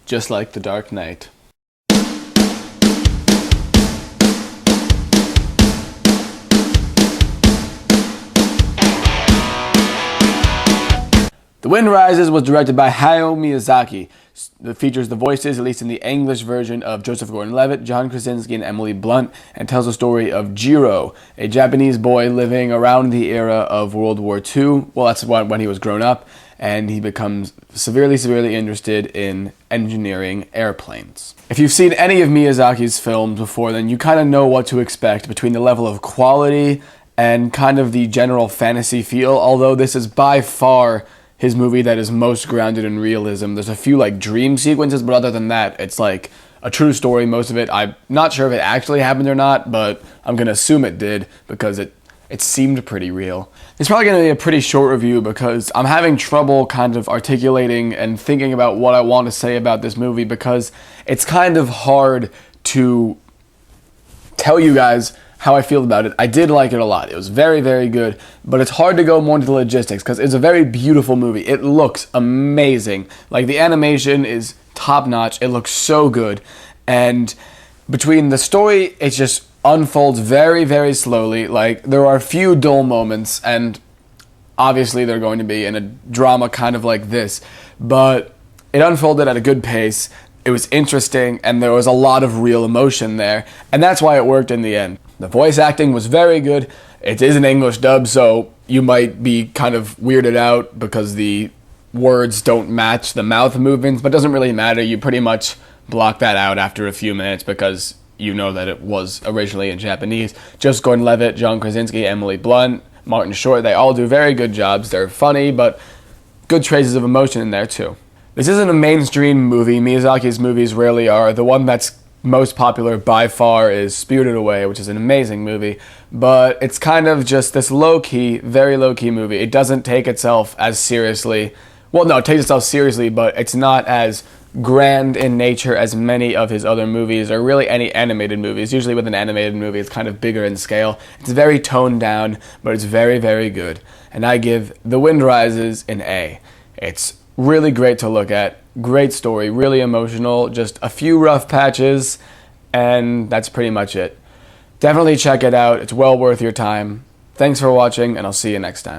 just like The Dark Knight. The Wind Rises was directed by Hayao Miyazaki. It features the voices, at least in the English version, of Joseph Gordon-Levitt, John Krasinski, and Emily Blunt, and tells the story of Jiro, a Japanese boy living around the era of World War II. Well, that's when he was grown up, and he becomes severely interested in engineering airplanes. If you've seen any of Miyazaki's films before, then you kind of know what to expect between the level of quality and kind of the general fantasy feel, although this is by far his movie that is most grounded in realism. There's a few like dream sequences, but other than that, it's like a true story, most of it. I'm not sure if it actually happened or not, but I'm gonna assume it did because it seemed pretty real. It's probably gonna be a pretty short review because I'm having trouble kind of articulating and thinking about what I want to say about this movie because it's kind of hard to tell you guys how I feel about it. I did like it a lot. It was very good, but it's hard to go more into the logistics because it's a very beautiful movie. It looks amazing. Like, the animation is top-notch. It looks so good. And between the story, it just unfolds very slowly. Like, there are a few dull moments, and obviously they're going to be in a drama kind of like this, but it unfolded at a good pace. It was interesting, and there was a lot of real emotion there, and that's why it worked in the end. The voice acting was very good. It is an English dub, so you might be kind of weirded out because the words don't match the mouth movements, but it doesn't really matter. You pretty much block that out after a few minutes because you know that it was originally in Japanese. Just Gordon-Levitt, John Krasinski, Emily Blunt, Martin Short, they all do very good jobs. They're funny, but good traces of emotion in there too. This isn't a mainstream movie. Miyazaki's movies rarely are. The one that's most popular by far is Spirited Away, which is an amazing movie, but it's kind of just this low-key, very low-key movie. It doesn't take itself as seriously. Well, no, it takes itself seriously, but it's not as grand in nature as many of his other movies, or really any animated movies. Usually with an animated movie, it's kind of bigger in scale. It's very toned down, but it's very good. And I give The Wind Rises an A. It's really great to look at, great story, really emotional, just a few rough patches, and that's pretty much it. Definitely check it out, it's well worth your time. Thanks for watching, and I'll see you next time.